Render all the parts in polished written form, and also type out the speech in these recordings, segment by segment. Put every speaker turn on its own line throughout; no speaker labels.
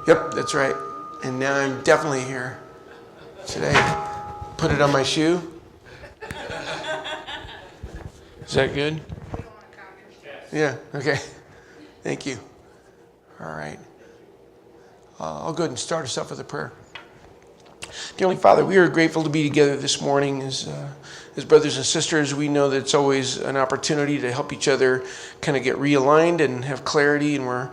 Yep, that's right. And now I'm definitely here. Should I put it on my shoe? Is that good? Yeah, okay. Thank you. All right. I'll go ahead and start us off with a prayer. Dear Heavenly Father, we are grateful to be together this morning as brothers and sisters. We know that it's always an opportunity to help each other kind of get realigned and have clarity, and we're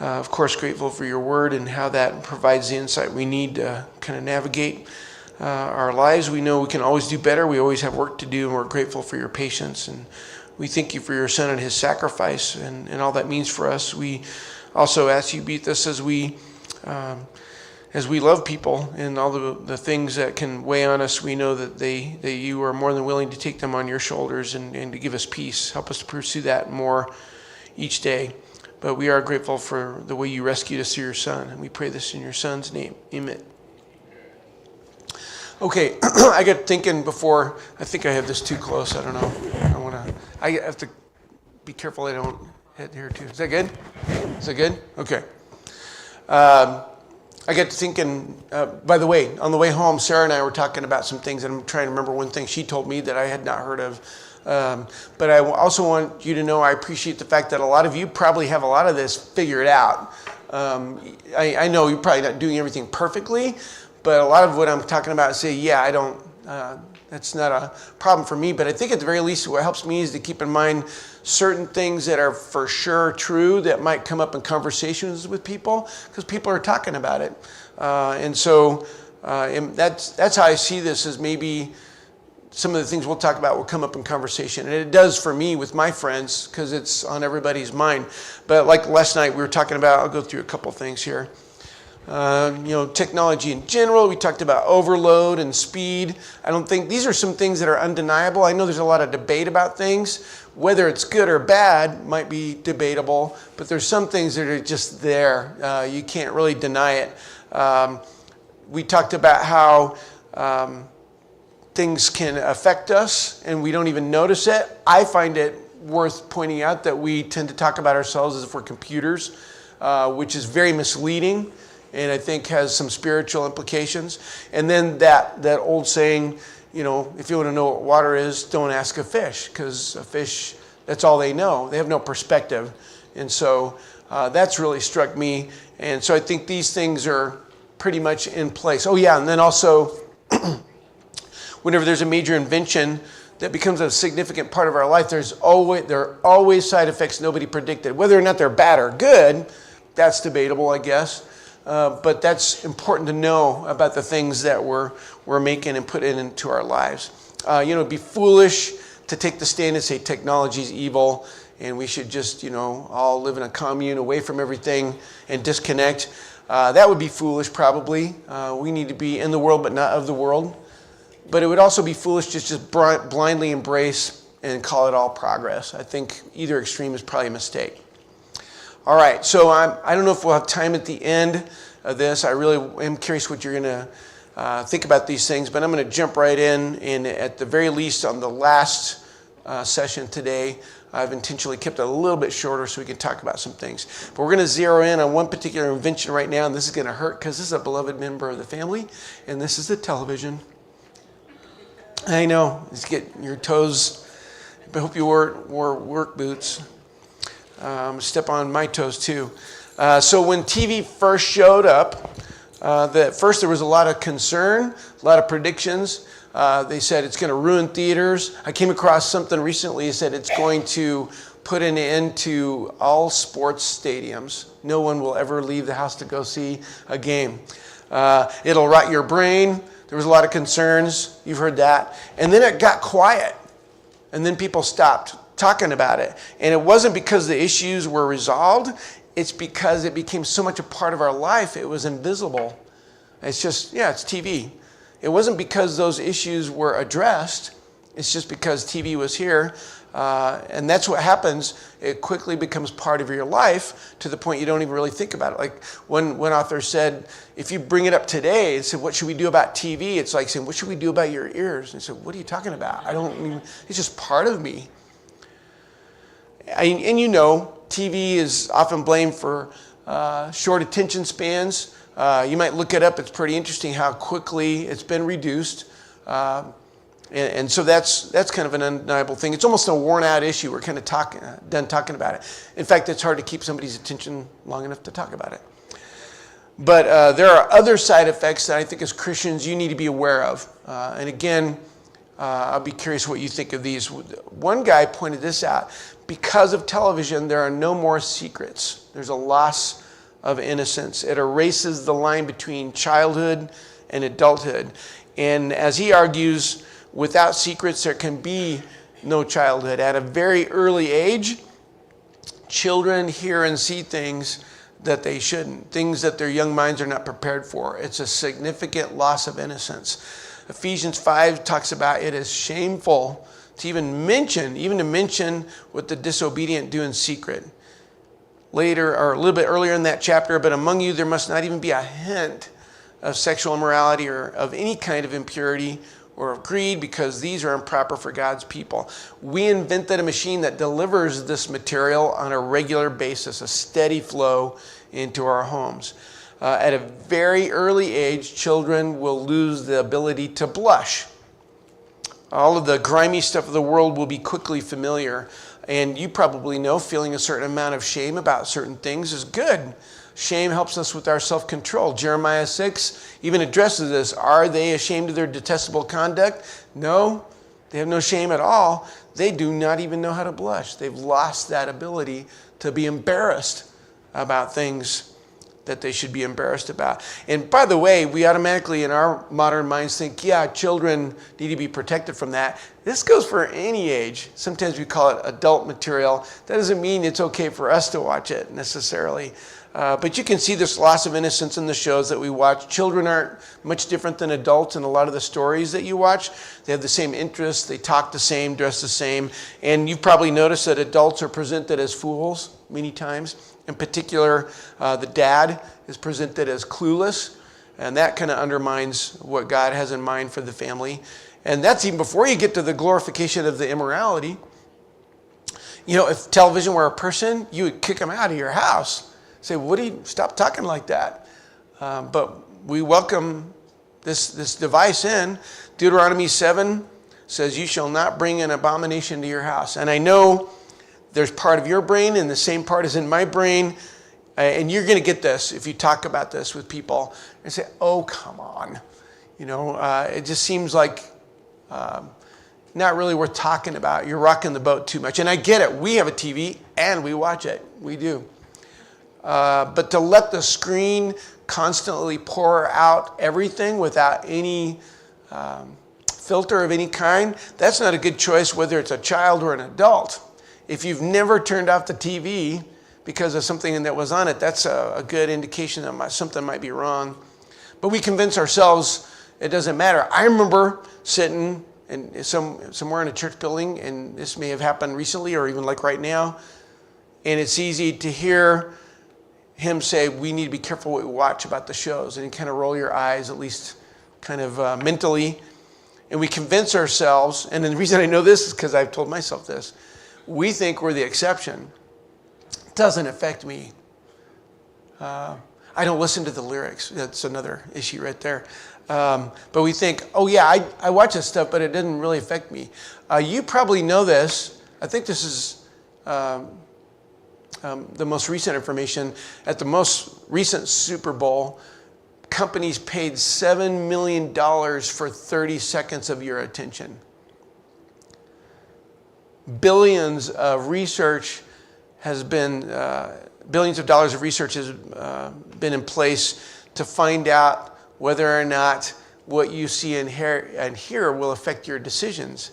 of course grateful for your word and how that provides the insight we need to kind of navigate our lives. We know we can always do better. We always have work to do, and we're grateful for your patience, and we thank you for your son and his sacrifice and all that means for us. We also ask you to be with us as we love people and all the things that can weigh on us. We know that you are more than willing to take them on your shoulders and to give us peace. Help us to pursue that more each day. But we are grateful for the way you rescued us through your son, and we pray this in your son's name. Amen. Okay, I got thinking before. I think I have this too close. I don't know. I have to be careful I don't hit here too. Is that good? Is that good? Okay. I got to thinking, by the way, on the way home, Sarah and I were talking about some things, and I'm trying to remember one thing she told me that I had not heard of. But I also want you to know I appreciate the fact that a lot of you probably have a lot of this figured out. I know you're probably not doing everything perfectly, but a lot of what I'm talking about say, yeah, I don't, that's not a problem for me. But I think at the very least what helps me is to keep in mind certain things that are for sure true that might come up in conversations with people because people are talking about it. And that's how I see this, as maybe some of the things we'll talk about will come up in conversation. And it does for me with my friends because it's on everybody's mind. But like last night we were talking about, I'll go through a couple things here. Technology in general. We talked about overload and speed. I don't think these are some things that are undeniable. I know there's a lot of debate about things. Whether it's good or bad might be debatable, but there's some things that are just there. You can't really deny it. We talked about how things can affect us and we don't even notice it. I find it worth pointing out that we tend to talk about ourselves as if we're computers, which is very misleading and I think has some spiritual implications. And then that old saying, if you want to know what water is, don't ask a fish, because a fish, that's all they know. They have no perspective. And so that's really struck me. And so I think these things are pretty much in place. Oh yeah, and then also whenever there's a major invention that becomes a significant part of our life, there are always side effects nobody predicted. Whether or not they're bad or good, that's debatable, I guess. But that's important to know about the things that we're making and putting into our lives. It'd be foolish to take the stand and say technology is evil and we should just, all live in a commune away from everything and disconnect. That would be foolish, probably. We need to be in the world but not of the world. But it would also be foolish to just blindly embrace and call it all progress. I think either extreme is probably a mistake. All right, so I don't know if we'll have time at the end of this. I really am curious what you're going to think about these things, but I'm going to jump right in. And at the very least, on the last session today, I've intentionally kept it a little bit shorter so we can talk about some things. But we're going to zero in on one particular invention right now, and this is going to hurt because this is a beloved member of the family, and this is the television. I know, let's get your toes. I hope you wore work boots. Step on my toes too. So when TV first showed up, at first there was a lot of concern, a lot of predictions. They said it's going to ruin theaters. I came across something recently that said it's going to put an end to all sports stadiums. No one will ever leave the house to go see a game. It'll rot your brain. There was a lot of concerns. You've heard that. And then it got quiet. And then people stopped talking about it. And it wasn't because the issues were resolved. It's because it became so much a part of our life, it was invisible. It's just, it's TV. It wasn't because those issues were addressed. It's just because TV was here. And that's what happens. It quickly becomes part of your life to the point you don't even really think about it. Like one author said, if you bring it up today and said, what should we do about TV? It's like saying, what should we do about your ears? And I said, what are you talking about? It's just part of me. And TV is often blamed for short attention spans. You might look it up. It's pretty interesting how quickly it's been reduced. And so that's kind of an undeniable thing. It's almost a worn out issue. We're kind of done talking about it. In fact, it's hard to keep somebody's attention long enough to talk about it. But there are other side effects that I think as Christians you need to be aware of. And again, I'll be curious what you think of these. One guy pointed this out. Because of television, there are no more secrets. There's a loss of innocence. It erases the line between childhood and adulthood. And as he argues, without secrets, there can be no childhood. At a very early age, children hear and see things that they shouldn't, things that their young minds are not prepared for. It's a significant loss of innocence. Ephesians 5 talks about it as shameful to even to mention what the disobedient do in secret. Later, or a little bit earlier in that chapter, but among you there must not even be a hint of sexual immorality or of any kind of impurity or of greed, because these are improper for God's people. We invented a machine that delivers this material on a regular basis, a steady flow into our homes. At a very early age, children will lose the ability to blush. All of the grimy stuff of the world will be quickly familiar. And you probably know feeling a certain amount of shame about certain things is good. Shame helps us with our self-control. Jeremiah 6 even addresses this. Are they ashamed of their detestable conduct? No, they have no shame at all. They do not even know how to blush. They've lost that ability to be embarrassed about things that they should be embarrassed about. And by the way, we automatically in our modern minds think, yeah, children need to be protected from that. This goes for any age. Sometimes we call it adult material. That doesn't mean it's okay for us to watch it necessarily. But you can see this loss of innocence in the shows that we watch. Children aren't much different than adults in a lot of the stories that you watch. They have the same interests, they talk the same, dress the same. And you've probably noticed that adults are presented as fools many times. In particular, the dad is presented as clueless, and that kind of undermines what God has in mind for the family. And that's even before you get to the glorification of the immorality. You know, if television were a person, you would kick them out of your house. Say, Woody, stop talking like that. But we welcome this device in. Deuteronomy 7 says, you shall not bring an abomination to your house. And I know there's part of your brain and the same part is in my brain. And you're going to get this if you talk about this with people and say, oh, come on. You know, it just seems like not really worth talking about. You're rocking the boat too much. And I get it. We have a TV and we watch it. We do. But to let the screen constantly pour out everything without any filter of any kind, that's not a good choice, whether it's a child or an adult. If you've never turned off the TV because of something that was on it, that's a good indication that something might be wrong. But we convince ourselves it doesn't matter. I remember sitting somewhere in a church building, and this may have happened recently or even like right now, and it's easy to hear him say, we need to be careful what we watch about the shows, and you kind of roll your eyes, at least kind of mentally, and we convince ourselves, and the reason I know this is because I've told myself this, we think we're the exception. It doesn't affect me. I don't listen to the lyrics. That's another issue right there. But we think, oh yeah, I watch this stuff, but it didn't really affect me. You probably know this. I think this is the most recent information. At the most recent Super Bowl, companies paid $7 million for 30 seconds of your attention. Billions of dollars of research has been in place to find out whether or not what you see and hear will affect your decisions.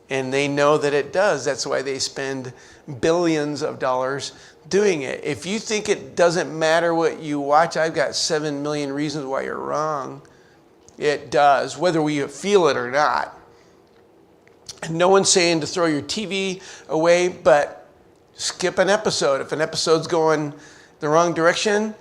And they know that it does. That's why they spend billions of dollars doing it. If you think it doesn't matter what you watch, I've got 7 million reasons why you're wrong. It does, whether we feel it or not. And no one's saying to throw your TV away, but skip an episode. If an episode's going the wrong direction,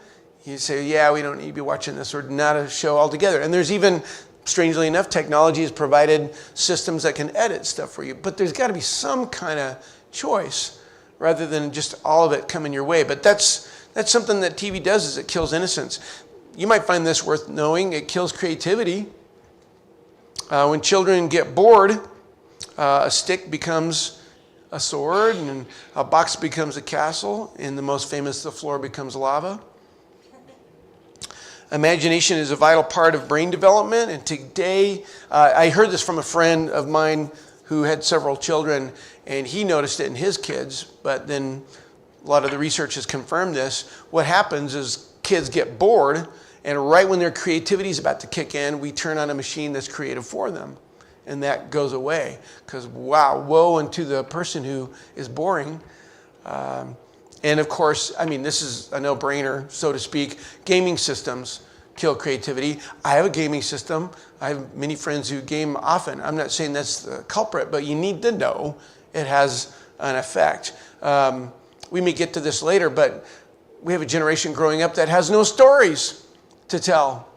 you say, yeah, we don't need to be watching this, or not a show altogether. And there's even, strangely enough, technology has provided systems that can edit stuff for you. But there's got to be some kind of choice rather than just all of it coming your way. But that's That's something that TV does, is it kills innocence. You might find this worth knowing. It kills creativity. When children get bored, a stick becomes a sword, and a box becomes a castle, and the most famous, the floor becomes lava. Imagination is a vital part of brain development, and today, I heard this from a friend of mine who had several children, and he noticed it in his kids, but then a lot of the research has confirmed this. What happens is kids get bored, and right when their creativity is about to kick in, we turn on a machine that's creative for them. And that goes away. Because, wow, woe unto the person who is boring. And of course, I mean, this is a no-brainer, so to speak. Gaming systems kill creativity. I have a gaming system. I have many friends who game often. I'm not saying that's the culprit, but you need to know it has an effect. We may get to this later, but we have a generation growing up that has no stories to tell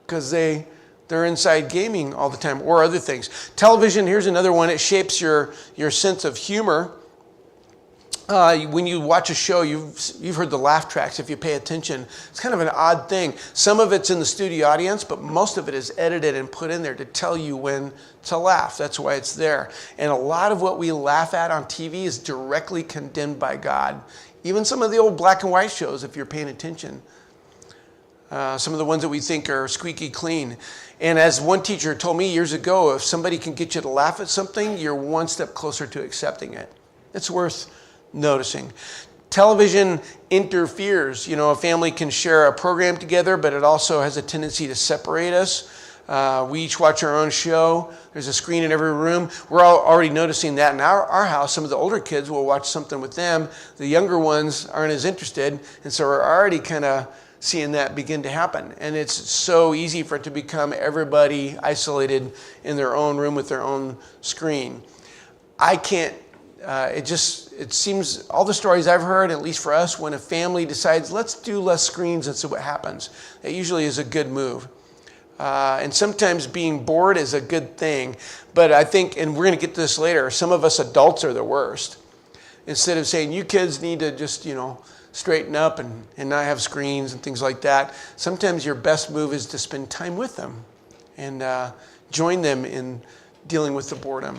because they're inside gaming all the time, or other things. Television, here's another one. It shapes your sense of humor. When you watch a show, you've heard the laugh tracks if you pay attention. It's kind of an odd thing. Some of it's in the studio audience, but most of it is edited and put in there to tell you when to laugh. That's why it's there. And a lot of what we laugh at on TV is directly condemned by God. Even some of the old black and white shows, if you're paying attention. Some of the ones that we think are squeaky clean. And as one teacher told me years ago, if somebody can get you to laugh at something, you're one step closer to accepting it. It's worth noticing. Television interferes. You know, a family can share a program together, but it also has a tendency to separate us. We each watch our own show. There's a screen in every room. We're already noticing that in our house. Some of the older kids will watch something with them. The younger ones aren't as interested. And so we're already kind of seeing that begin to happen. And it's so easy for it to become everybody isolated in their own room with their own screen. I can't, it seems, all the stories I've heard, at least for us, when a family decides, let's do less screens and see what happens, that usually is a good move. And sometimes being bored is a good thing. But I think, and we're going to get to this later, some of us adults are the worst. Instead of saying, you kids need to just, straighten up and not have screens and things like that. Sometimes your best move is to spend time with them and join them in dealing with the boredom.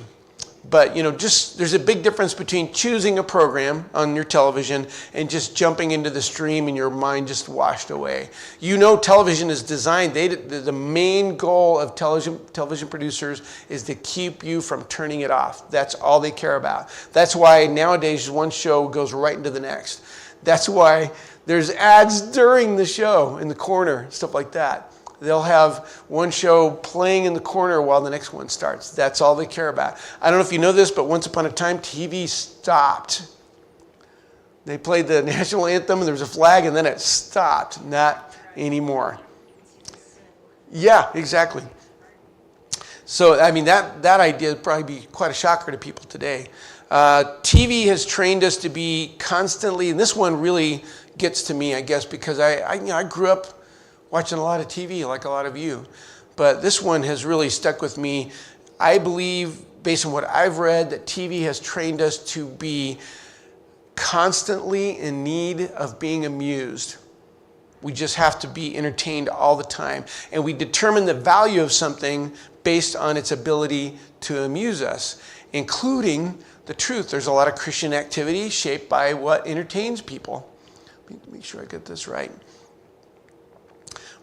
But, there's a big difference between choosing a program on your television and just jumping into the stream and your mind just washed away. Television is designed, the main goal of television producers is to keep you from turning it off. That's all they care about. That's why nowadays one show goes right into the next. That's why there's ads during the show in the corner, stuff like that. They'll have one show playing in the corner while the next one starts. That's all they care about. I don't know if you know this, but once upon a time, TV stopped. They played the national anthem, and there was a flag, and then it stopped. Not anymore. Yeah, exactly. So, I mean, that idea would probably be quite a shocker to people today. TV has trained us to be constantly, and this one really gets to me, I guess, because I grew up watching a lot of TV like a lot of you. But this one has really stuck with me. I believe, based on what I've read, that TV has trained us to be constantly in need of being amused. We just have to be entertained all the time. And we determine the value of something based on its ability to amuse us, including the truth. There's a lot of Christian activity shaped by what entertains people. Let me make sure I get this right.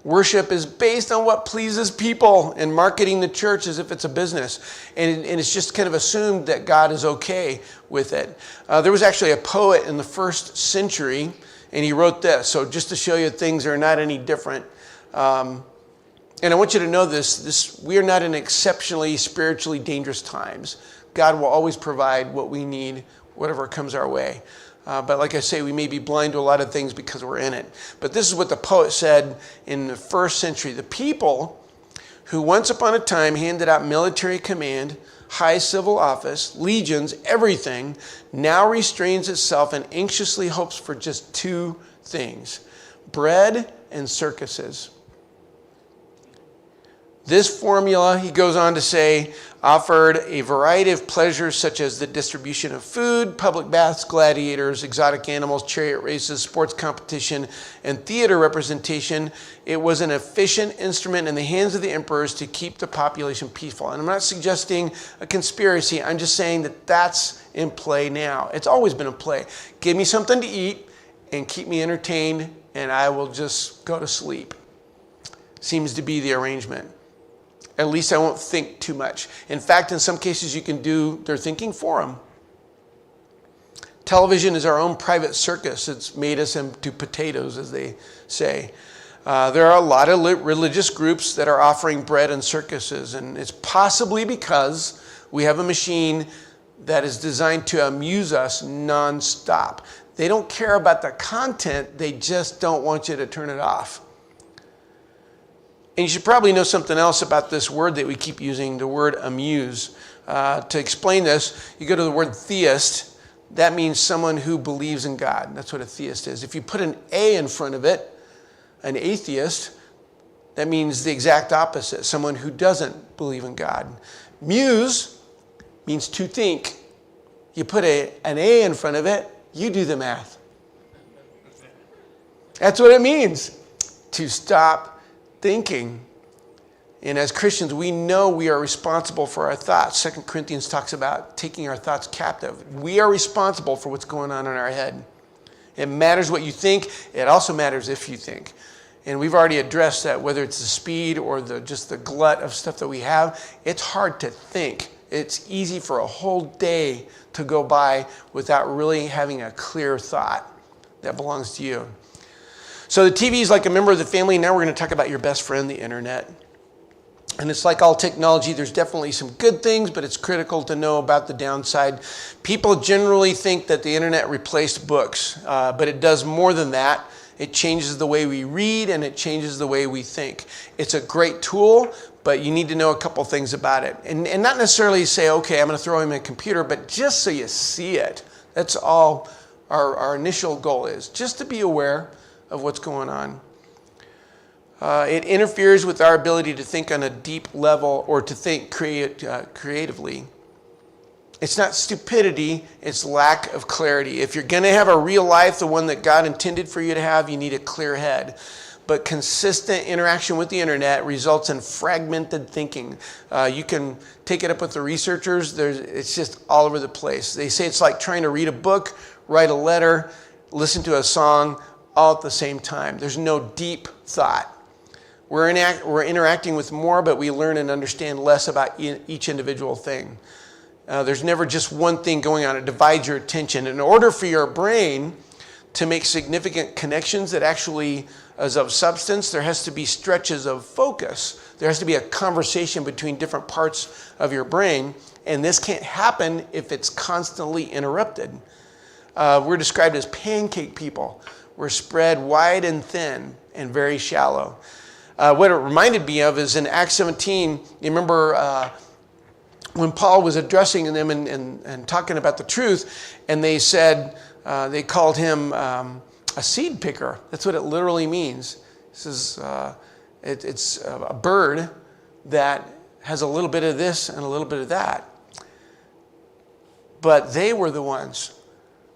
Worship is based on what pleases people, and marketing the church as if it's a business. And it's just kind of assumed that God is okay with it. There was actually a poet in the 1st century, and he wrote this. So just to show you things are not any different. And I want you to know this, we are not in exceptionally spiritually dangerous times. God will always provide what we need, whatever comes our way. But like I say, we may be blind to a lot of things because we're in it. But this is what the poet said in the 1st century. The people who once upon a time handed out military command, high civil office, legions, everything, now restrains itself and anxiously hopes for just 2 things: bread and circuses. This formula, he goes on to say, offered a variety of pleasures such as the distribution of food, public baths, gladiators, exotic animals, chariot races, sports competition, and theater representation. It was an efficient instrument in the hands of the emperors to keep the population peaceful. And I'm not suggesting a conspiracy. I'm just saying that that's in play now. It's always been in play. Give me something to eat and keep me entertained, and I will just go to sleep. Seems to be the arrangement. At least I won't think too much. In fact, in some cases, you can do their thinking for them. Television is our own private circus. It's made us into potatoes, as they say. There are a lot of religious groups that are offering bread and circuses, and it's possibly because we have a machine that is designed to amuse us nonstop. They don't care about the content. They just don't want you to turn it off. And you should probably know something else about this word that we keep using, the word amuse. To explain this, you go to the word theist. That means someone who believes in God. That's what a theist is. If you put an A in front of it, an atheist, that means the exact opposite, someone who doesn't believe in God. Muse means to think. You put an A in front of it, you do the math. That's what it means, to stop thinking. And as Christians, we know we are responsible for our thoughts. 2 Corinthians talks about taking our thoughts captive. We are responsible for what's going on in our head. It matters what you think. It also matters if you think. And we've already addressed that, whether it's the speed or just the glut of stuff that we have. It's hard to think. It's easy for a whole day to go by without really having a clear thought that belongs to you. So the TV is like a member of the family. Now we're going to talk about your best friend, the internet. And it's like all technology. There's definitely some good things, but it's critical to know about the downside. People generally think that the internet replaced books, but it does more than that. It changes the way we read, and it changes the way we think. It's a great tool, but you need to know a couple things about it. And not necessarily say, okay, I'm going to throw him in a computer, but just so you see it. That's all our initial goal is, just to be aware of what's going on. It interferes with our ability to think on a deep level or to think creatively. It's not stupidity, it's lack of clarity. If you're going to have a real life, the one that God intended for you to have, you need a clear head. But consistent interaction with the internet results in fragmented thinking. You can take it up with the researchers. It's just all over the place. They say it's like trying to read a book, write a letter, listen to a song, all at the same time. There's no deep thought. We're interacting with more, but we learn and understand less about each individual thing. There's never just one thing going on. It divides your attention. In order for your brain to make significant connections that actually is of substance, there has to be stretches of focus. There has to be a conversation between different parts of your brain, and this can't happen if it's constantly interrupted. We're described as pancake people. We're spread wide and thin and very shallow. What it reminded me of is in Acts 17, you remember when Paul was addressing them and talking about the truth, and they said, they called him a seed picker. That's what it literally means. This is, it's a bird that has a little bit of this and a little bit of that. But they were the ones.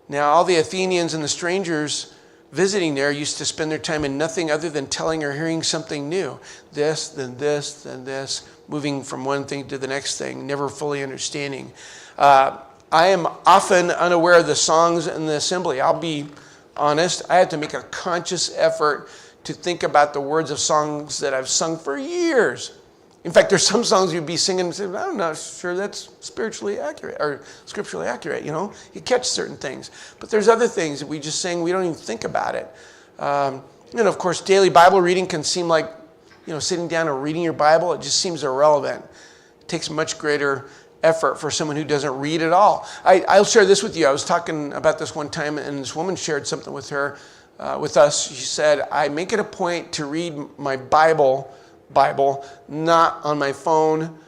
Now, all the Athenians and the strangers visiting there used to spend their time in nothing other than telling or hearing something new. This, then this, then this, moving from one thing to the next thing, never fully understanding. I am often unaware of the songs in the assembly. I'll be honest, I have to make a conscious effort to think about the words of songs that I've sung for years. In fact, there's some songs you'd be singing and say, I'm not sure that's spiritually accurate or scripturally accurate, you know. You catch certain things. But there's other things that we just sing, we don't even think about it. And of course, daily Bible reading can seem like, you know, sitting down and reading your Bible, it just seems irrelevant. It takes much greater effort for someone who doesn't read at all. I'll share this with you. I was talking about this one time, and this woman shared something with us. She said, I make it a point to read my Bible, not on my phone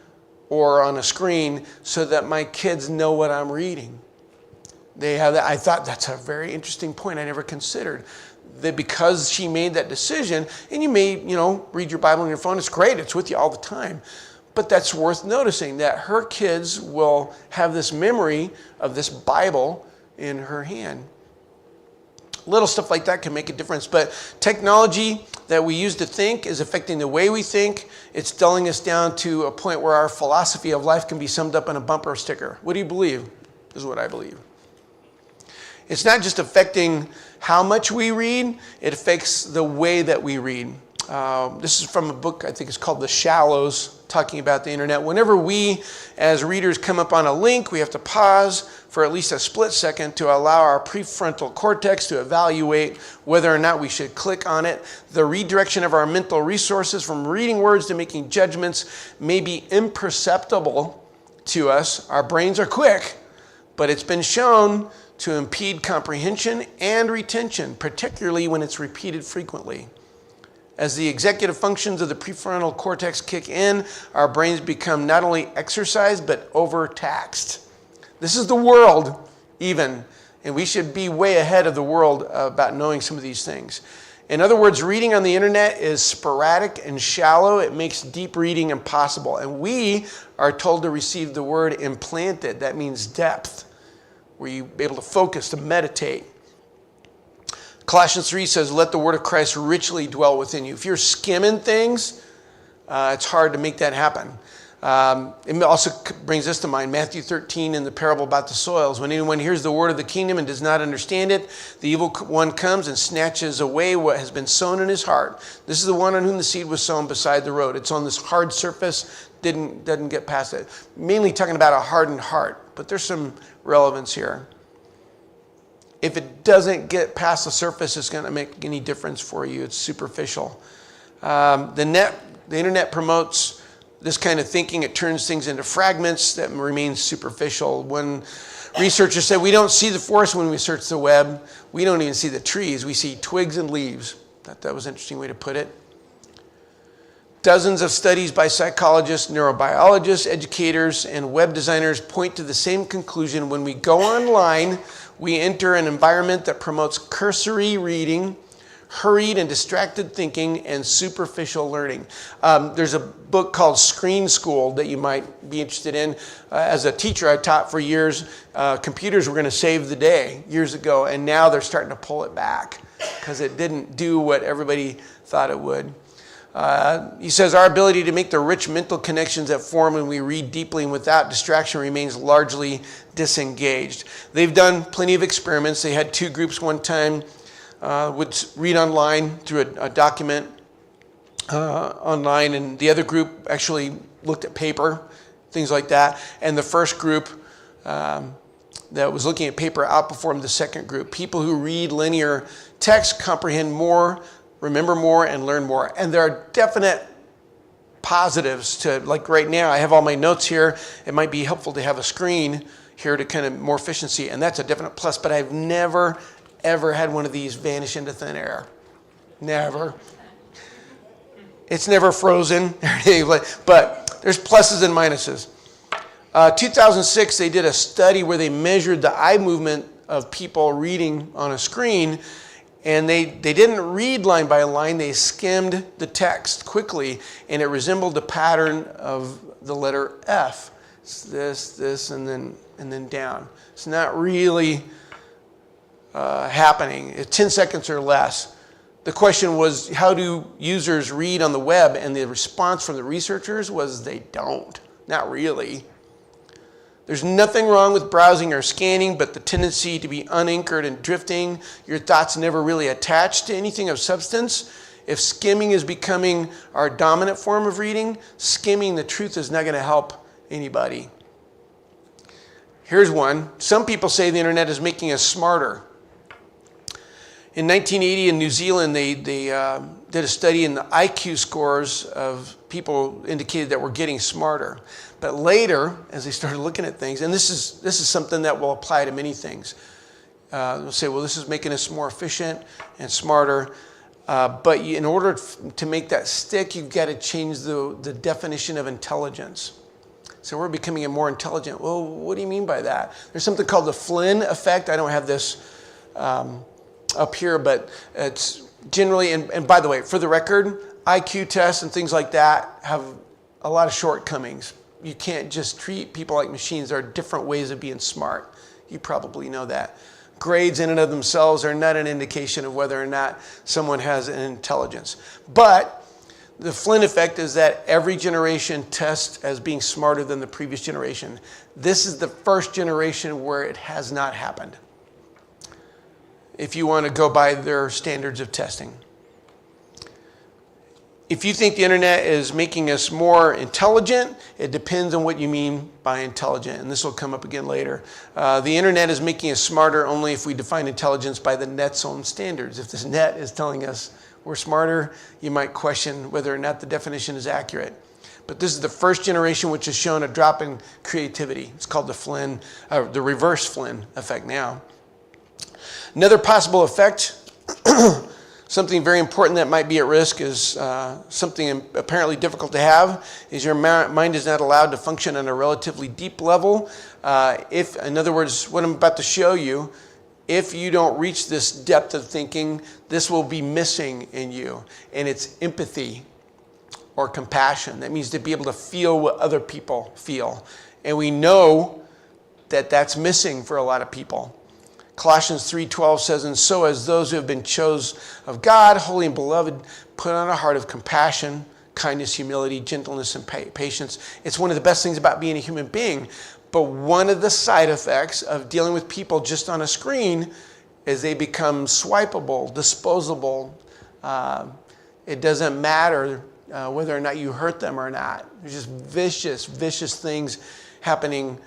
or on a screen, so that my kids know what I'm reading. They have that. I thought that's a very interesting point I never considered. that because she made that decision, and you may, read your Bible on your phone, it's great, it's with you all the time. But that's worth noticing, that her kids will have this memory of this Bible in her hand. Little stuff like that can make a difference. But technology that we use to think is affecting the way we think. It's dulling us down to a point where our philosophy of life can be summed up in a bumper sticker. What do you believe? This is what I believe. It's not just affecting how much we read, it affects the way that we read. This is from a book, I think it's called The Shallows, talking about the internet. Whenever we, as readers, come up on a link, we have to pause for at least a split second to allow our prefrontal cortex to evaluate whether or not we should click on it. The redirection of our mental resources from reading words to making judgments may be imperceptible to us. Our brains are quick, but it's been shown to impede comprehension and retention, particularly when it's repeated frequently. As the executive functions of the prefrontal cortex kick in, our brains become not only exercised, but overtaxed. This is the world, even, and we should be way ahead of the world about knowing some of these things. In other words, reading on the internet is sporadic and shallow. It makes deep reading impossible. And we are told to receive the word implanted. That means depth, where you're able to focus, to meditate. Colossians 3 says, let the word of Christ richly dwell within you. If you're skimming things, it's hard to make that happen. It also brings this to mind, Matthew 13 in the parable about the soils. When anyone hears the word of the kingdom and does not understand it, the evil one comes and snatches away what has been sown in his heart. This is the one on whom the seed was sown beside the road. It's on this hard surface, doesn't get past it. Mainly talking about a hardened heart, but there's some relevance here. If it doesn't get past the surface, it's going to make any difference for you. It's superficial. The internet promotes this kind of thinking. It turns things into fragments that remain superficial. When researchers said we don't see the forest when we search the web, we don't even see the trees. We see twigs and leaves. That was an interesting way to put it. Dozens of studies by psychologists, neurobiologists, educators, and web designers point to the same conclusion. When we go online, we enter an environment that promotes cursory reading, hurried and distracted thinking, and superficial learning. There's a book called Screen School that you might be interested in. As a teacher, I taught for years. Computers were going to save the day years ago, and now they're starting to pull it back because it didn't do what everybody thought it would. He says our ability to make the rich mental connections that form when we read deeply and without distraction remains largely disengaged. They've done plenty of experiments. They had two groups one time, would read online through a document online, and the other group actually looked at paper, things like that. And the first group that was looking at paper outperformed the second group. People who read linear text comprehend more, remember more, and learn more. And there are definite positives to, like right now, I have all my notes here. It might be helpful to have a screen here to kind of more efficiency, and that's a definite plus. But I've never, ever had one of these vanish into thin air. Never. It's never frozen, but there's pluses and minuses. 2006, they did a study where they measured the eye movement of people reading on a screen. And they didn't read line by line, they skimmed the text quickly, and it resembled the pattern of the letter F. It's this, and then down. It's not really happening. It's 10 seconds or less. The question was, how do users read on the web? And the response from the researchers was they don't. Not really. There's nothing wrong with browsing or scanning, but the tendency to be unanchored and drifting, your thoughts never really attached to anything of substance. If skimming is becoming our dominant form of reading, skimming the truth is not going to help anybody. Here's one. Some people say the internet is making us smarter. In 1980 in New Zealand, they did a study, and the IQ scores of people indicated that we're getting smarter. But later, as they started looking at things, and this is something that will apply to many things. They'll say, well, this is making us more efficient and smarter. But in order to make that stick, you've got to change the definition of intelligence. So we're becoming more intelligent. Well, what do you mean by that? There's something called the Flynn effect. I don't have this up here, but it's generally, and by the way, for the record, IQ tests and things like that have a lot of shortcomings. You can't just treat people like machines. There are different ways of being smart. You probably know that. Grades in and of themselves are not an indication of whether or not someone has an intelligence. But the Flynn effect is that every generation tests as being smarter than the previous generation. This is the first generation where it has not happened, if you want to go by their standards of testing. If you think the internet is making us more intelligent, it depends on what you mean by intelligent, and this will come up again later. The internet is making us smarter only if we define intelligence by the net's own standards. If this net is telling us we're smarter, you might question whether or not the definition is accurate. But this is the first generation which has shown a drop in creativity. It's called the reverse Flynn effect now. Another possible effect, something very important that might be at risk, is something apparently difficult to have, is your mind is not allowed to function on a relatively deep level. In other words, what I'm about to show you, if you don't reach this depth of thinking, this will be missing in you. And it's empathy or compassion. That means to be able to feel what other people feel. And we know that that's missing for a lot of people. Colossians 3:12 says, "And so as those who have been chosen of God, holy and beloved, put on a heart of compassion, kindness, humility, gentleness, and patience." It's one of the best things about being a human being. But one of the side effects of dealing with people just on a screen is they become swipeable, disposable. It doesn't matter whether or not you hurt them or not. There's just vicious things happening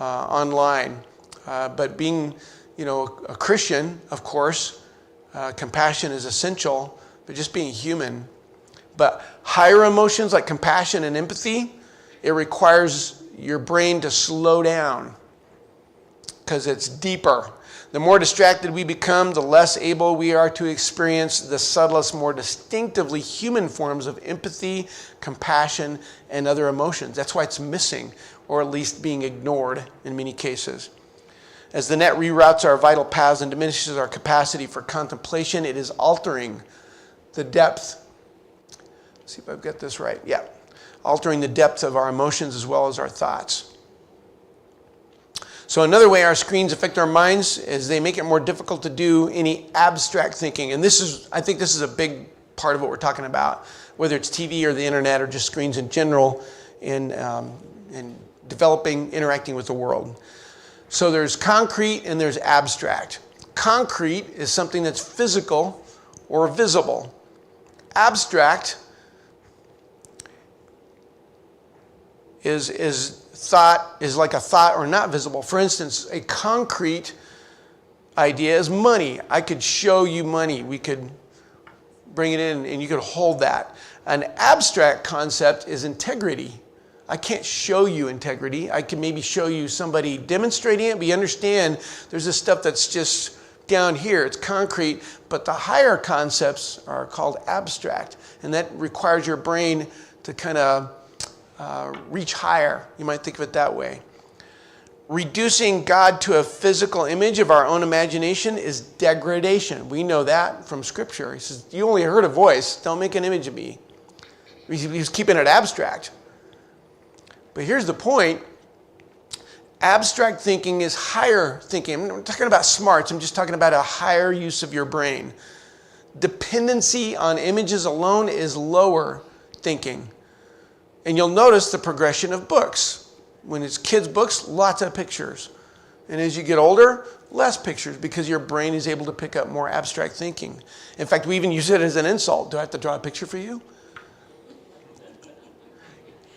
online. But being a Christian, of course, compassion is essential, but just being human. But higher emotions like compassion and empathy, it requires your brain to slow down because it's deeper. The more distracted we become, the less able we are to experience the subtlest, more distinctively human forms of empathy, compassion, and other emotions. That's why it's missing, or at least being ignored in many cases. As the net reroutes our vital paths and diminishes our capacity for contemplation, it is altering the depth. Let's see if I've got this right. Yeah. Altering the depth of our emotions as well as our thoughts. So another way our screens affect our minds is they make it more difficult to do any abstract thinking. And I think this is a big part of what we're talking about, whether it's TV or the internet or just screens in general in developing, interacting with the world. So there's concrete and there's abstract. Concrete is something that's physical or visible. Abstract is like a thought or not visible. For instance, a concrete idea is money. I could show you money. We could bring it in and you could hold that. An abstract concept is integrity. I can't show you integrity. I can maybe show you somebody demonstrating it, but you understand there's this stuff that's just down here. It's concrete, but the higher concepts are called abstract, and that requires your brain to kind of reach higher. You might think of it that way. Reducing God to a physical image of our own imagination is degradation. We know that from Scripture. He says, you only heard a voice. Don't make an image of me. He's keeping it abstract. But here's the point. Abstract thinking is higher thinking. I'm not talking about smarts. I'm just talking about a higher use of your brain. Dependency on images alone is lower thinking. And you'll notice the progression of books. When it's kids' books, lots of pictures. And as you get older, less pictures because your brain is able to pick up more abstract thinking. In fact, we even use it as an insult. Do I have to draw a picture for you?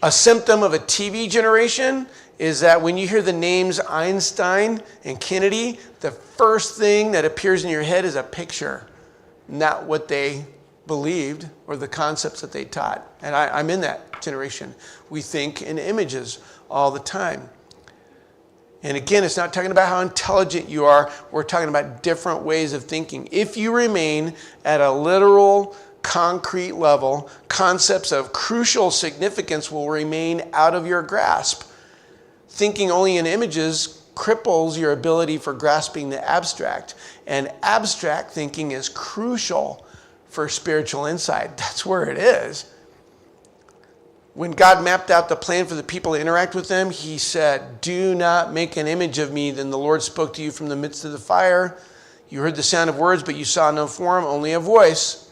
A symptom of a TV generation is that when you hear the names Einstein and Kennedy, the first thing that appears in your head is a picture, not what they believed or the concepts that they taught. And I'm in that generation. We think in images all the time. And again, it's not talking about how intelligent you are. We're talking about different ways of thinking. If you remain at a literal, concrete level, concepts of crucial significance will remain out of your grasp. Thinking only in images cripples your ability for grasping the abstract. And abstract thinking is crucial for spiritual insight. That's where it is. When God mapped out the plan for the people to interact with them, he said, do not make an image of me. Then the Lord spoke to you from the midst of the fire. You heard the sound of words, but you saw no form, only a voice.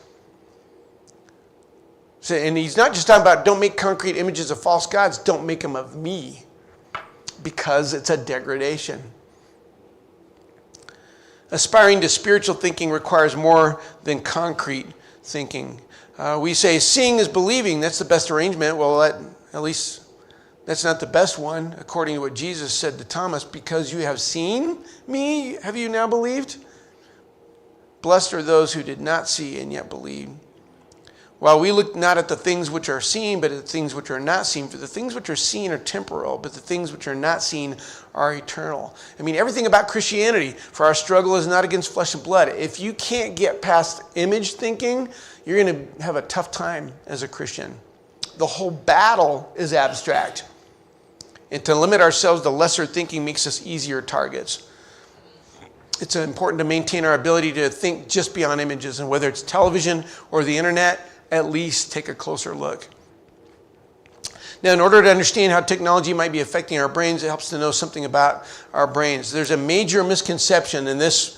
So, and he's not just talking about don't make concrete images of false gods, don't make them of me, because it's a degradation. Aspiring to spiritual thinking requires more than concrete thinking. We say seeing is believing. That's the best arrangement. Well, at least that's not the best one, according to what Jesus said to Thomas. Because you have seen me, have you now believed? Blessed are those who did not see and yet believe. While we look not at the things which are seen, but at the things which are not seen. For the things which are seen are temporal, but the things which are not seen are eternal. I mean, everything about Christianity, for our struggle is not against flesh and blood. If you can't get past image thinking, you're going to have a tough time as a Christian. The whole battle is abstract. And to limit ourselves to lesser thinking makes us easier targets. It's important to maintain our ability to think just beyond images, and whether it's television or the internet, at least take a closer look. Now, in order to understand how technology might be affecting our brains, it helps to know something about our brains. There's a major misconception, and this,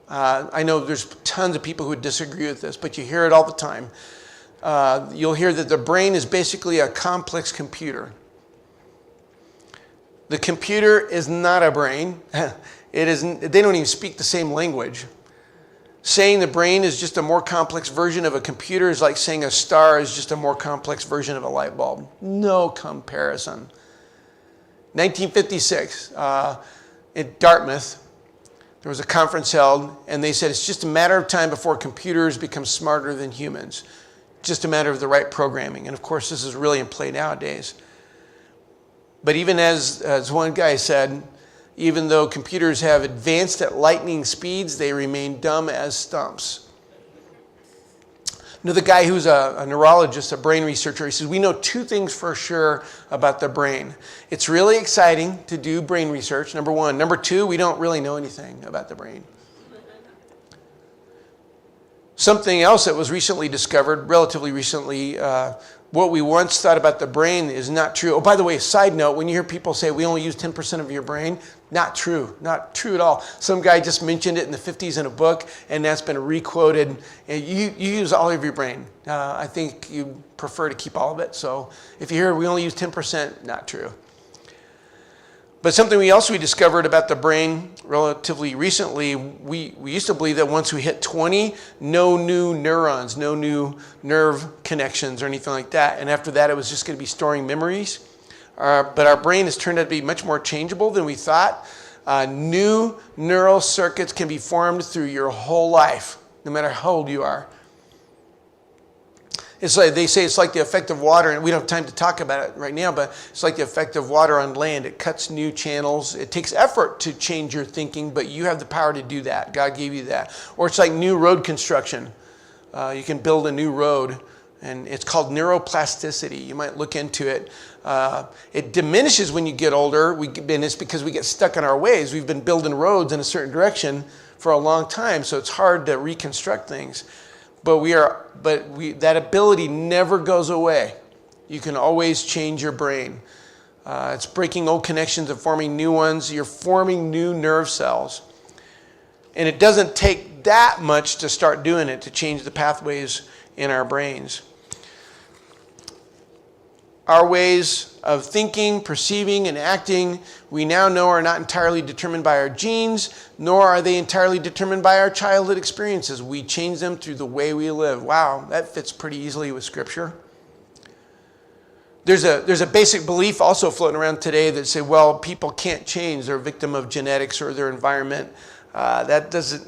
I know there's tons of people who disagree with this, but you hear it all the time. You'll hear that the brain is basically a complex computer. The computer is not a brain. They don't even speak the same language. Saying the brain is just a more complex version of a computer is like saying a star is just a more complex version of a light bulb. No comparison. 1956, in Dartmouth, there was a conference held, and they said it's just a matter of time before computers become smarter than humans. Just a matter of the right programming. And of course, this is really in play nowadays. But even as one guy said, even though computers have advanced at lightning speeds, they remain dumb as stumps. Another guy who's a neurologist, a brain researcher, he says, we know two things for sure about the brain. It's really exciting to do brain research, number one. Number two, we don't really know anything about the brain. Something else that was recently discovered, relatively recently, what we once thought about the brain is not true. Oh, by the way, side note, when you hear people say we only use 10% of your brain, not true. Not true at all. Some guy just mentioned it in the 50s in a book, and that's been requoted. And you use all of your brain. I think you prefer to keep all of it. So if you hear we only use 10%, not true. But something we also discovered about the brain relatively recently, we used to believe that once we hit 20, no new neurons, no new nerve connections or anything like that. And after that, it was just going to be storing memories. But our brain has turned out to be much more changeable than we thought. New neural circuits can be formed through your whole life, no matter how old you are. It's like they say it's like the effect of water, and we don't have time to talk about it right now, but it's like the effect of water on land. It cuts new channels. It takes effort to change your thinking, but you have the power to do that. God gave you that. Or it's like new road construction. You can build a new road, and it's called neuroplasticity. You might look into it. It diminishes when you get older, and it's because we get stuck in our ways. We've been building roads in a certain direction for a long time, so it's hard to reconstruct things. But that ability never goes away. You can always change your brain. It's breaking old connections and forming new ones. You're forming new nerve cells. And it doesn't take that much to start doing it, to change the pathways in our brains. Our ways of thinking, perceiving, and acting, we now know are not entirely determined by our genes, nor are they entirely determined by our childhood experiences. We change them through the way we live. Wow, that fits pretty easily with Scripture. There's a basic belief also floating around today that say, well, people can't change. They're a victim of genetics or their environment. It's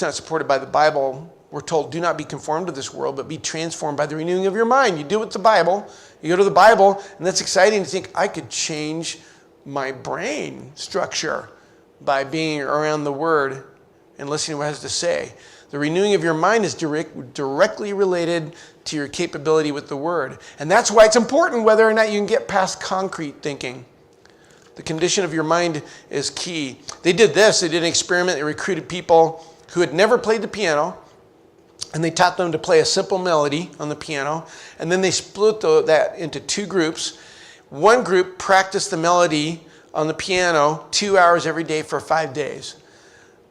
not supported by the Bible. We're told, do not be conformed to this world, but be transformed by the renewing of your mind. You do it with the Bible. You go to the Bible, and that's exciting to think, I could change my brain structure by being around the Word and listening to what it has to say. The renewing of your mind is directly related to your capability with the Word. And that's why it's important whether or not you can get past concrete thinking. The condition of your mind is key. They did this. They did an experiment. They recruited people who had never played the piano, and they taught them to play a simple melody on the piano. And then they split that into two groups. One group practiced the melody on the piano 2 hours every day for 5 days.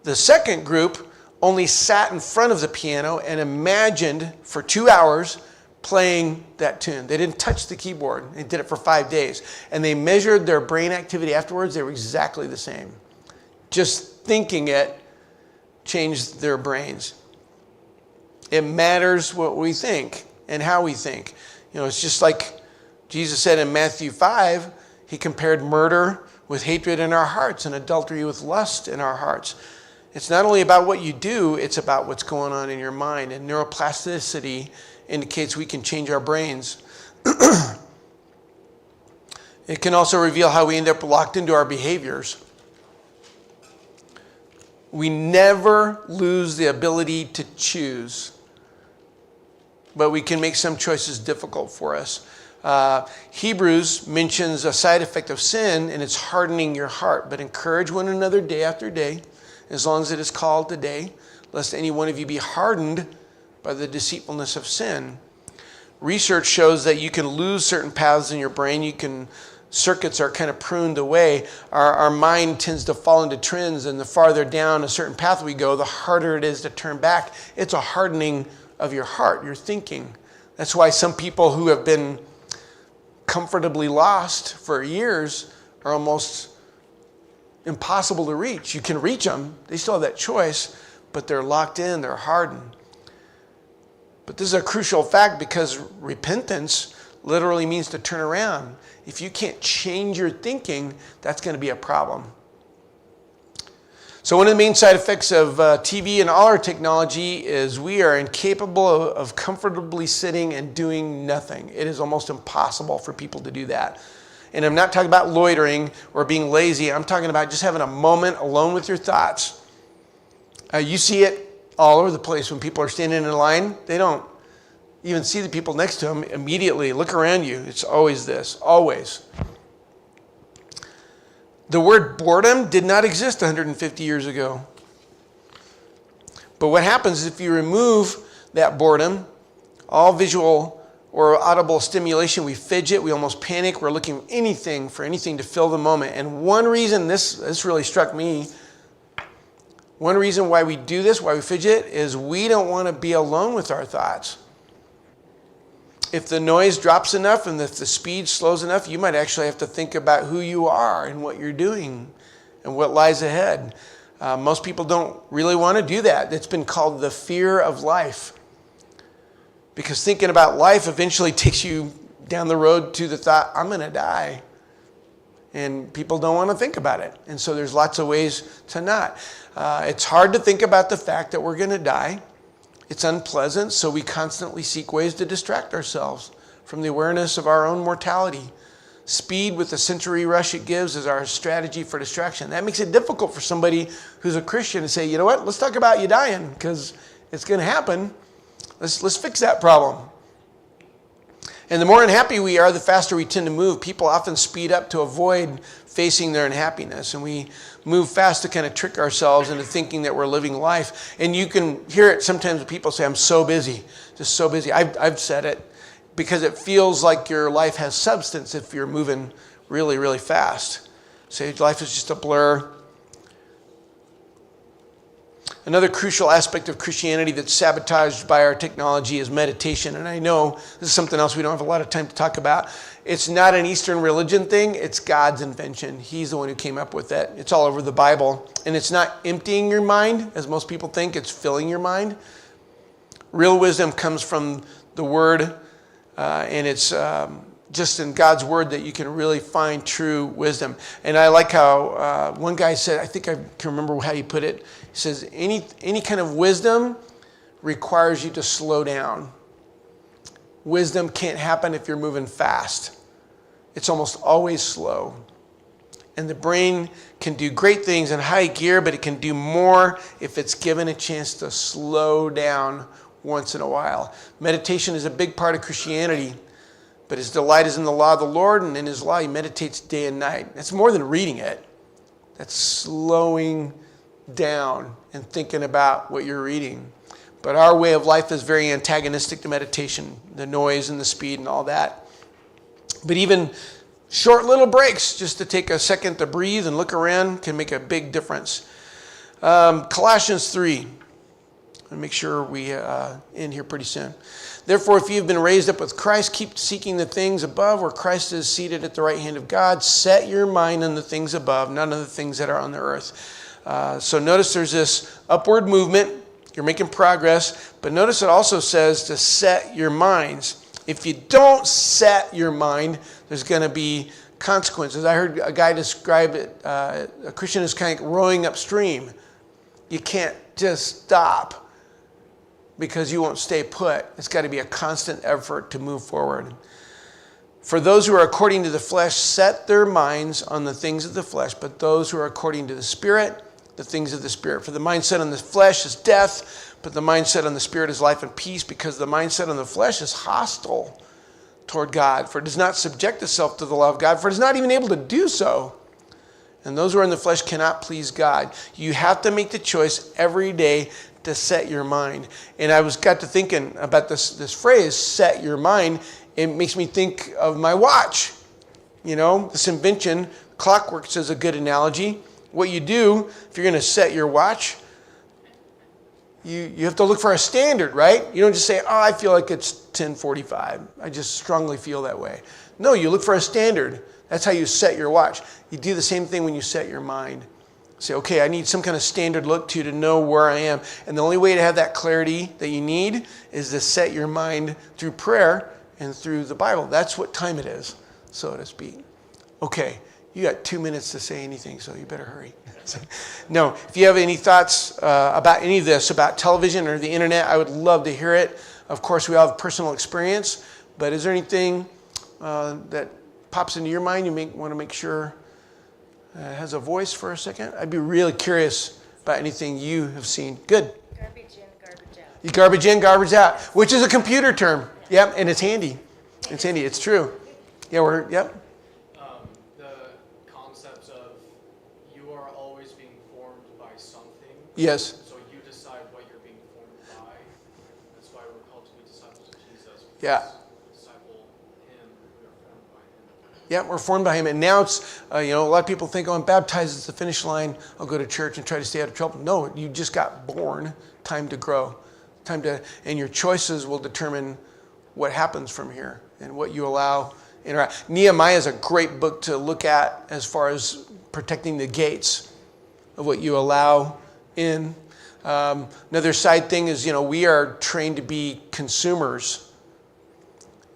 The second group only sat in front of the piano and imagined for 2 hours playing that tune. They didn't touch the keyboard. They did it for 5 days. And they measured their brain activity afterwards. They were exactly the same. Just thinking it changed their brains. It matters what we think and how we think. It's just like Jesus said in Matthew 5, he compared murder with hatred in our hearts and adultery with lust in our hearts. It's not only about what you do, it's about what's going on in your mind. And neuroplasticity indicates we can change our brains. It can also reveal how we end up locked into our behaviors. We never lose the ability to choose, but we can make some choices difficult for us. Hebrews mentions a side effect of sin, and it's hardening your heart. But encourage one another day after day, as long as it is called today, lest any one of you be hardened by the deceitfulness of sin. Research shows that you can lose certain paths in your brain. Circuits are kind of pruned away. Our mind tends to fall into trends, and the farther down a certain path we go, the harder it is to turn back. It's a hardening of your heart, your thinking. That's why some people who have been comfortably lost for years are almost impossible to reach. You can reach them. They still have that choice, but they're locked in, they're hardened. But this is a crucial fact because repentance literally means to turn around. If you can't change your thinking, that's going to be a problem. So one of the main side effects of TV and all our technology is we are incapable of comfortably sitting and doing nothing. It is almost impossible for people to do that. And I'm not talking about loitering or being lazy. I'm talking about just having a moment alone with your thoughts. You see it all over the place when people are standing in line. They don't even see the people next to them immediately. Look around you. It's always this, always. The word boredom did not exist 150 years ago. But what happens is if you remove that boredom, all visual or audible stimulation, we fidget, we almost panic, we're looking for anything to fill the moment. And one reason, this really struck me, one reason why we do this, why we fidget, is we don't want to be alone with our thoughts. If the noise drops enough and if the speed slows enough, you might actually have to think about who you are and what you're doing and what lies ahead. Most people don't really want to do that. It's been called the fear of life. Because thinking about life eventually takes you down the road to the thought, I'm going to die. And people don't want to think about it. And so there's lots of ways to not. It's hard to think about the fact that we're going to die. It's unpleasant, so we constantly seek ways to distract ourselves from the awareness of our own mortality. Speed with the sensory rush it gives is our strategy for distraction. That makes it difficult for somebody who's a Christian to say, you know what, let's talk about you dying, because it's going to happen. Let's fix that problem. And the more unhappy we are, the faster we tend to move. People often speed up to avoid facing their unhappiness. And we move fast to kind of trick ourselves into thinking that we're living life. And you can hear it sometimes when people say, I'm so busy, just so busy. I've said it because it feels like your life has substance if you're moving really, really fast. Say life is just a blur. Another crucial aspect of Christianity that's sabotaged by our technology is meditation. And I know this is something else we don't have a lot of time to talk about. It's not an Eastern religion thing. It's God's invention. He's the one who came up with it. It's all over the Bible. And it's not emptying your mind, as most people think. It's filling your mind. Real wisdom comes from the Word, and it's just in God's Word that you can really find true wisdom. And I like how one guy said, I think I can remember how he put it. He says, any kind of wisdom requires you to slow down. Wisdom can't happen if you're moving fast. It's almost always slow. And the brain can do great things in high gear, but it can do more if it's given a chance to slow down once in a while. Meditation is a big part of Christianity. But his delight is in the law of the Lord, and in his law he meditates day and night. That's more than reading it. That's slowing down and thinking about what you're reading. But our way of life is very antagonistic to meditation, the noise and the speed and all that. But even short little breaks, just to take a second to breathe and look around, can make a big difference. Colossians 3. And make sure we end here pretty soon. Therefore, if you've been raised up with Christ, keep seeking the things above where Christ is seated at the right hand of God. Set your mind on the things above, not on the things that are on the earth. So notice there's this upward movement. You're making progress. But notice it also says to set your minds. If you don't set your mind, there's going to be consequences. I heard a guy describe it, a Christian is kind of rowing upstream. You can't just stop because you won't stay put. It's got to be a constant effort to move forward. For those who are according to the flesh set their minds on the things of the flesh, but those who are according to the Spirit, the things of the Spirit. For the mindset on the flesh is death, but the mindset on the Spirit is life and peace, because the mindset on the flesh is hostile toward God. For it does not subject itself to the law of God, for it is not even able to do so. And those who are in the flesh cannot please God. You have to make the choice every day to set your mind. And I got to thinking about this phrase, set your mind. It makes me think of my watch. You know, this invention, clockwork is a good analogy. What you do, if you're going to set your watch, you have to look for a standard, right? You don't just say, oh, I feel like it's 10:45. I just strongly feel that way. No, you look for a standard. That's how you set your watch. You do the same thing when you set your mind. Say, okay, I need some kind of standard look to know where I am. And the only way to have that clarity that you need is to set your mind through prayer and through the Bible. That's what time it is, so to speak. Okay, you got 2 minutes to say anything, so you better hurry. No, if you have any thoughts about any of this, about television or the internet, I would love to hear it. Of course, we all have personal experience, but is there anything that pops into your mind you want to make sure has a voice for a second? I'd be really curious about anything you have seen. Good.
Garbage in, garbage out.
You garbage in, garbage out, which is a computer term. Yep, and it's handy. It's handy. It's true. Yeah, yep.
The concepts of you are always being formed by something.
Yes.
So you decide what you're being formed by. That's why we're called to be disciples of Jesus.
Yeah.
Disciple him, we are formed by him.
Yeah, we're formed by him. And now it's, a lot of people think, oh, I'm baptized, it's the finish line. I'll go to church and try to stay out of trouble. No, you just got born. Time to grow. And your choices will determine what happens from here and what you allow interact. Nehemiah is a great book to look at as far as protecting the gates of what you allow in. Another side thing is, we are trained to be consumers.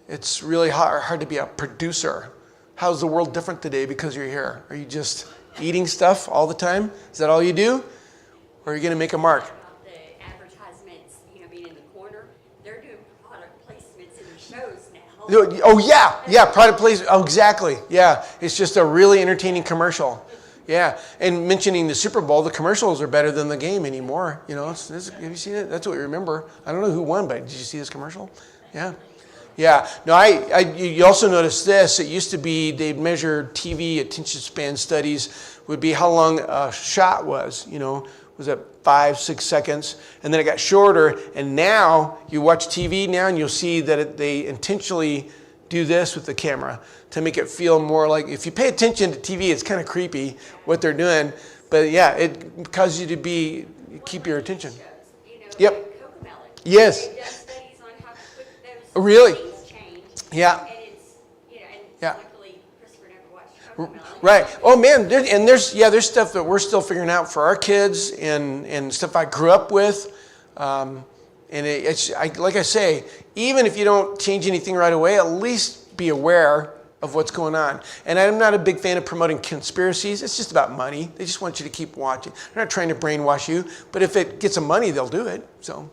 It's really hard to be a producer. How's the world different today because you're here? Are you just eating stuff all the time? Is that all you do? Or are you going to make a mark?
About the advertisements, being in the corner, they're doing product placements in the shows now.
Oh, yeah, product placement. Oh, exactly. Yeah, it's just a really entertaining commercial. Yeah, and mentioning the Super Bowl, the commercials are better than the game anymore. Have you seen it? That's what we remember. I don't know who won, but did you see this commercial? Yeah. Yeah. No, you also notice this. It used to be they'd measure TV attention span studies would be how long a shot was. Was it 5-6 seconds? And then it got shorter. And now you watch TV now and you'll see that they intentionally do this with the camera to make it feel more like, if you pay attention to TV, it's kind of creepy what they're doing. But yeah, it causes you to keep your attention. Yep. Yes.
It does studies on how quick those
Really?
things change.
Yeah.
And it's, and
Yeah.
luckily Christopher never watched Cocomelon.
Right. Oh man, there's stuff that we're still figuring out for our kids and stuff I grew up with. And like I say, even if you don't change anything right away, at least be aware of what's going on. And I'm not a big fan of promoting conspiracies. It's just about money. They just want you to keep watching. They're not trying to brainwash you, but if it gets them money, they'll do it. So,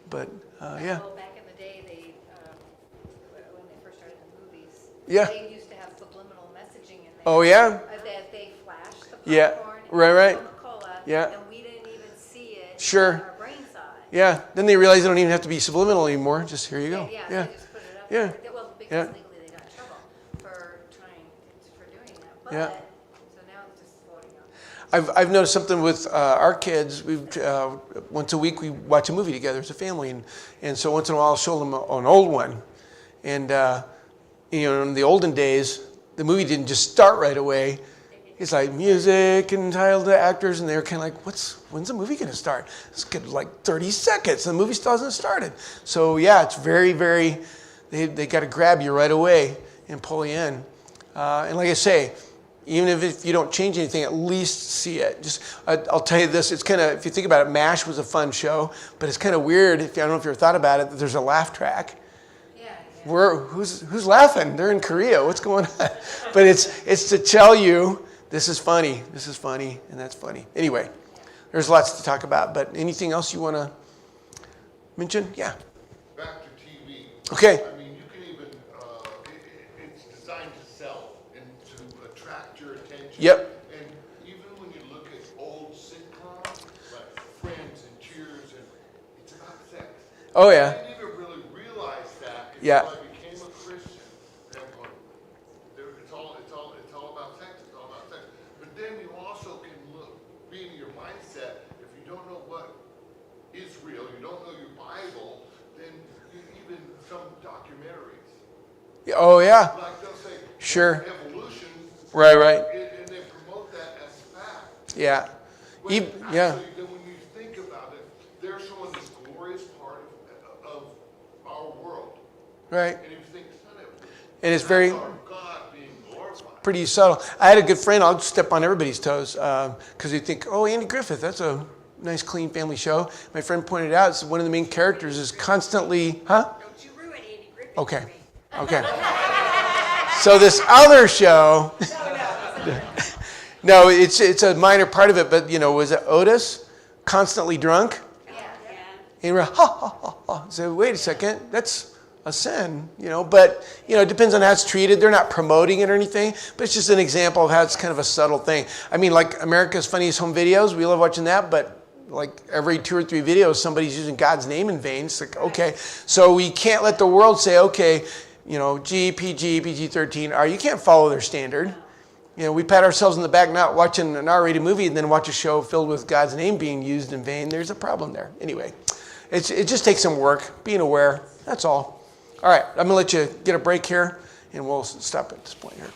but yeah.
Well, back in the day, when they first started the movies,
Yeah.
they used to have subliminal messaging in there.
Oh yeah.
That they flashed the
Yeah.
popcorn
Right.
and Coca-Cola,
Yeah.
and we didn't even see it.
Sure.
On our brain side.
Yeah. Then they realize they don't even have to be subliminal anymore. Just here you go.
Yeah.
Yeah.
They just put it up
Yeah.
there. Well, because
Yeah.
legally
Yeah.
So now it's just floating up.
I've noticed something with our kids. We once a week we watch a movie together as a family, and so once in a while I'll show them an old one, and in the olden days the movie didn't just start right away. It's like music and title to actors, and they're kind of like, when's the movie going to start? It's good, like 30 seconds, and the movie still hasn't started. So yeah, it's very, very, they got to grab you right away and pull you in. And like I say, even if you don't change anything, at least see it. I'll tell you this, it's kind of, if you think about it, MASH was a fun show, but it's kind of weird, I don't know if you ever thought about it, that there's a laugh track. Who's laughing? They're in Korea. What's going on? But it's to tell you, this is funny, and that's funny. Anyway, there's lots to talk about, but anything else you want to mention? Yeah.
Back to TV.
Okay.
I mean, you can even, it's designed to sell and to attract your attention.
Yep.
And even when you look at old sitcoms, like Friends and Cheers, and it's about sex.
Oh, yeah.
I didn't even really realize that until
Yeah.
I became a Christian. And I'm going, it's all about sex. It's all about sex. But then you also can be in your mindset. If you don't know what is real, you don't know your Bible, then even some documentaries,
Oh, yeah.
like they'll say,
Sure.
evolution,
Right.
and they promote that as fact.
Yeah.
But
Yeah.
actually, then when you think about it, they're showing this glorious part of our world.
Right.
And you think, son,
And it's very...
that's our God being glorified.
pretty subtle. I had a good friend, I'll step on everybody's toes, because you think, oh, Andy Griffith, that's a nice, clean family show. My friend pointed out, one of the main characters is constantly,
Don't you ruin Andy Griffith
Okay.
for me.
Okay. So this other show, no, it's a minor part of it, but, was it Otis? Constantly drunk?
Yeah.
And we're, ha, ha, ha, ha. So wait a second, that's a sin, but, it depends on how it's treated. They're not promoting it or anything, but it's just an example of how it's kind of a subtle thing. I mean, like America's Funniest Home Videos, we love watching that, but like every 2 or 3 videos, somebody's using God's name in vain. It's like, okay, so we can't let the world say, okay, G, PG, PG-13, you can't follow their standard. We pat ourselves in the back not watching an R-rated movie and then watch a show filled with God's name being used in vain. There's a problem there. Anyway, it just takes some work, being aware, that's all. All right, I'm going to let you get a break here, and we'll stop at this point here.